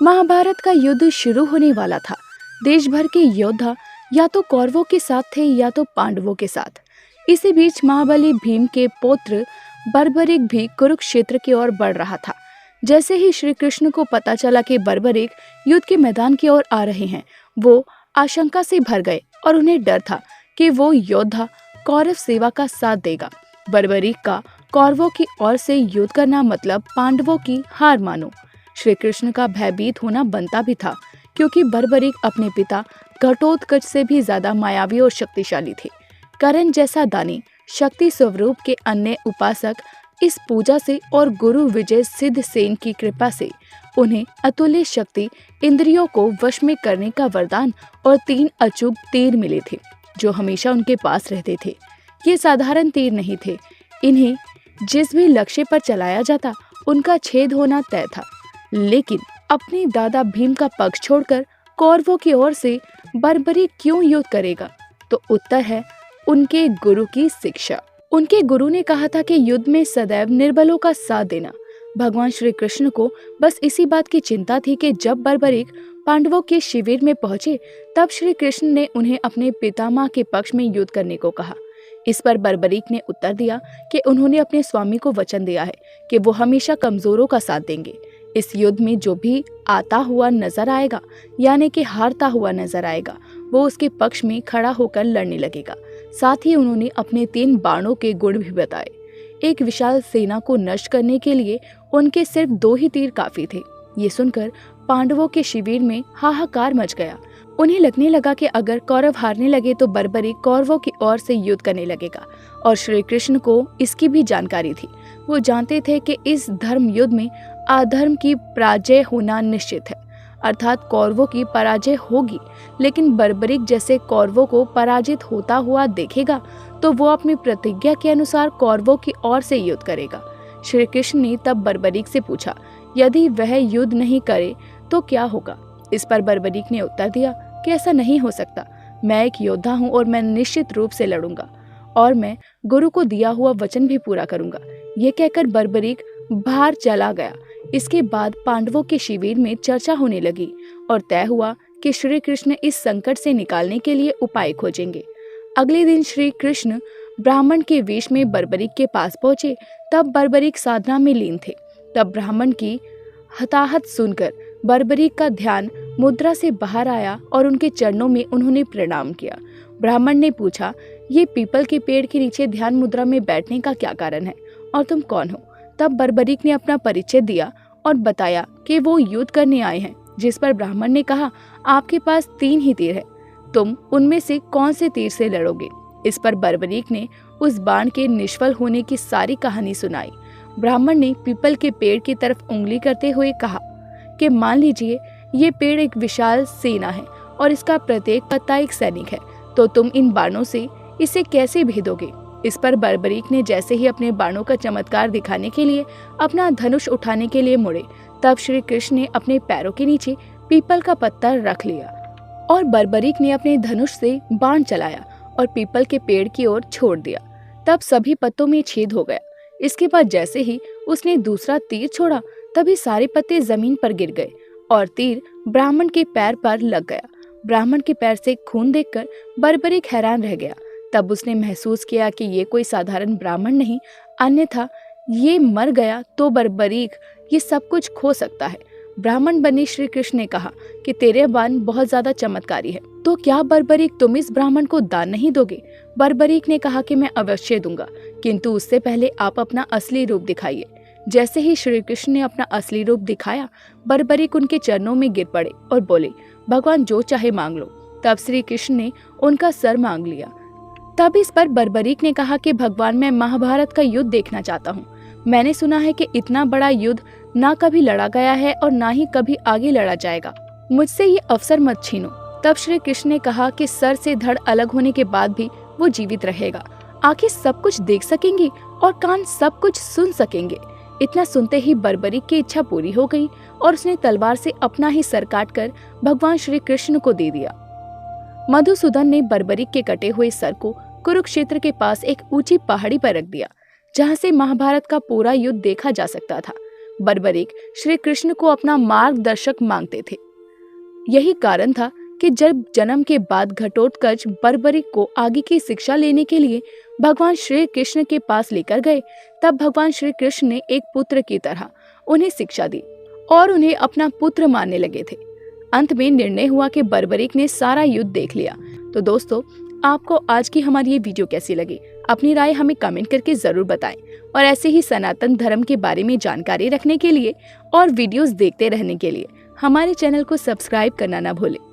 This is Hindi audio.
महाभारत का युद्ध शुरू होने वाला था। देश भर के योद्धा या तो कौरवों के साथ थे या तो पांडवों के साथ। इसी बीच महाबली भीम के पौत्र बर्बरिक भी कुरुक्षेत्र की ओर बढ़ रहा था। जैसे ही श्री कृष्ण को पता चला कि बर्बरिक युद्ध के मैदान की ओर आ रहे हैं, वो आशंका से भर गए और उन्हें डर था कि वो योद्धा कौरव सेवा का साथ देगा। बर्बरिक का कौरवों की ओर से युद्ध करना मतलब पांडवों की हार मानो। श्री कृष्ण का भयभीत होना बनता भी था, क्योंकि बर्बरिक अपने पिता घटोत्कच से भी ज्यादा मायावी और शक्तिशाली थे। कर्ण जैसा दानी, शक्ति स्वरूप के अन्य उपासक इस पूजा से और गुरु विजय सिद्ध सेन की कृपा से उन्हें अतुल्य शक्ति, इंद्रियों को वश में करने का वरदान और 3 अचूक तीर मिले थे, जो हमेशा उनके पास रहते थे। ये साधारण तीर नहीं थे, इन्हें जिस भी लक्ष्य पर चलाया जाता उनका छेद होना तय था। लेकिन अपने दादा भीम का पक्ष छोड़कर कौरवों की ओर से बर्बरिक क्यों युद्ध करेगा? तो उत्तर है उनके गुरु की शिक्षा। उनके गुरु ने कहा था कि युद्ध में सदैव निर्बलों का साथ देना। भगवान श्री कृष्ण को बस इसी बात की चिंता थी कि जब बर्बरिक पांडवों के शिविर में पहुंचे, तब श्री कृष्ण ने उन्हें अपने पितामह के पक्ष में युद्ध करने को कहा। इस पर बर्बरिक ने उत्तर दिया कि उन्होंने अपने स्वामी को वचन दिया है कि वो हमेशा कमजोरों का साथ देंगे। इस युद्ध में जो भी आता हुआ नजर आएगा, यानी कि हारता हुआ नजर आएगा, वो उसके पक्ष में खड़ा होकर लड़ने लगेगा। साथ ही उन्होंने अपने 3 बाणों के गुण भी बताए। एक विशाल सेना को नष्ट करने के लिए उनके सिर्फ 2 ही तीर काफी थे। ये सुनकर पांडवों के शिविर में हाहाकार मच गया। उन्हें लगने लगा कि अगर कौरव हारने लगे तो बर्बरिक कौरवों की ओर से युद्ध करने लगेगा, और श्री कृष्ण को इसकी भी जानकारी थी। वो जानते थे कि इस धर्म युद्ध में अधर्म की पराजय होना निश्चित है, अर्थात कौरवों की पराजय होगी। लेकिन बर्बरिक जैसे कौरवों को पराजित होता हुआ देखेगा तो वो अपनी प्रतिज्ञा के अनुसार कौरवों की ओर से युद्ध करेगा। श्री कृष्ण ने तब बर्बरिक से पूछा, यदि वह युद्ध नहीं करे तो क्या होगा? इस पर बर्बरिक ने उत्तर दिया कि ऐसा नहीं हो सकता। मैं एक योद्धा हूँ और मैं निश्चित रूप से लड़ूंगा, और मैं गुरु को दिया हुआ वचन भी पूरा करूंगा। ये कहकर बर्बरिक बाहर चला गया। इसके बाद पांडवों के शिविर में चर्चा होने लगी और तय हुआ कि श्री कृष्ण इस संकट से निकालने के लिए उपाय खोजेंगे। अगले दिन श्री कृष्ण ब्राह्मण के वेश में बर्बरिक के पास पहुंचे। तब बर्बरिक साधना में लीन थे। तब ब्राह्मण की हताहत सुनकर बर्बरिक का ध्यान मुद्रा से बाहर आया और उनके चरणों में उन्होंने प्रणाम किया। ब्राह्मण ने पूछा, ये पीपल के पेड़ के नीचे ध्यान मुद्रा में बैठने का क्या कारण है और तुम कौन हो? तब बर्बरिक ने अपना परिचय दिया और बताया कि वो युद्ध करने आए हैं। जिस पर ब्राह्मण ने कहा, आपके पास 3 ही तीर है, तुम उनमें से कौन से तीर से लड़ोगे? इस पर बर्बरिक ने उस बाण के निष्फल होने की सारी कहानी सुनाई। ब्राह्मण ने पीपल के पेड़ की तरफ उंगली करते हुए कहा कि मान लीजिए ये पेड़ एक विशाल सेना है और इसका प्रत्येक पत्ता एक सैनिक है, तो तुम इन बाणों से इसे कैसे भेदोगे? इस पर बर्बरिक ने जैसे ही अपने बाणों का चमत्कार दिखाने के लिए अपना धनुष उठाने के लिए मुड़े, तब श्री कृष्ण ने अपने पैरों के नीचे पीपल का पत्ता रख लिया और बर्बरिक ने अपने धनुष से बाण चलाया और पीपल के पेड़ की ओर छोड़ दिया। तब सभी पत्तों में छेद हो गया। इसके बाद जैसे ही उसने दूसरा तीर छोड़ा, तभी सारे पत्ते जमीन पर गिर गए और तीर ब्राह्मण के पैर पर लग गया। ब्राह्मण के पैर से खून देखकर बर्बरिक हैरान रह गया। तब उसने महसूस किया कि ये कोई साधारण ब्राह्मण नहीं, अन्यथा ये मर गया तो बर्बरिक ये सब कुछ खो सकता है। ब्राह्मण बने श्री कृष्ण ने कहा कि तेरे बाण बहुत ज्यादा चमत्कारी है, तो क्या बर्बरिक तुम इस ब्राह्मण को दान नहीं दोगे? बर्बरिक ने कहा कि मैं अवश्य दूंगा, किंतु उससे पहले आप अपना असली रूप दिखाइए। जैसे ही श्री कृष्ण ने अपना असली रूप दिखाया, बर्बरिक उनके चरणों में गिर पड़े और बोले, भगवान जो चाहे मांग लो। तब श्री कृष्ण ने उनका सर मांग लिया। तब इस पर बर्बरिक ने कहा कि भगवान, मैं महाभारत का युद्ध देखना चाहता हूँ। मैंने सुना है कि इतना बड़ा युद्ध ना कभी लड़ा गया है और ना ही कभी आगे लड़ा जाएगा। मुझसे ये अवसर मत छीनो। तब श्री कृष्ण ने कहा कि सर से धड़ अलग होने के बाद भी वो जीवित रहेगा, आंखें सब कुछ देख सकेंगी और कान सब कुछ सुन सकेंगे। इतना सुनते ही बर्बरिक की इच्छा पूरी हो गई और उसने तलवार से अपना ही सर काटकर भगवान श्री कृष्ण को दे दिया। मधुसूदन ने बर्बरिक के कटे हुए सर को कुरुक्षेत्र के पास एक ऊंची पहाड़ी पर रख दिया, जहां से महाभारत का पूरा युद्ध देखा जा सकता था। बर्बरिक श्री कृष्ण को अपना मार्गदर्शक मांगते थे। यही कारण था कि जब जन्म के बाद घटोत्कच बर्बरिक को आगे की शिक्षा लेने के लिए भगवान श्री कृष्ण के पास लेकर गए, तब भगवान श्री कृष्ण ने एक पुत्र की तरह उन्हें शिक्षा दी और उन्हें अपना पुत्र मानने लगे थे। अंत में निर्णय हुआ कि बर्बरिक ने सारा युद्ध देख लिया। तो दोस्तों, आपको आज की हमारी ये वीडियो कैसी लगी? अपनी राय हमें कमेंट करके जरूर बताएं और ऐसे ही सनातन धर्म के बारे में जानकारी रखने के लिए और वीडियोस देखते रहने के लिए हमारे चैनल को सब्सक्राइब करना ना भूलें।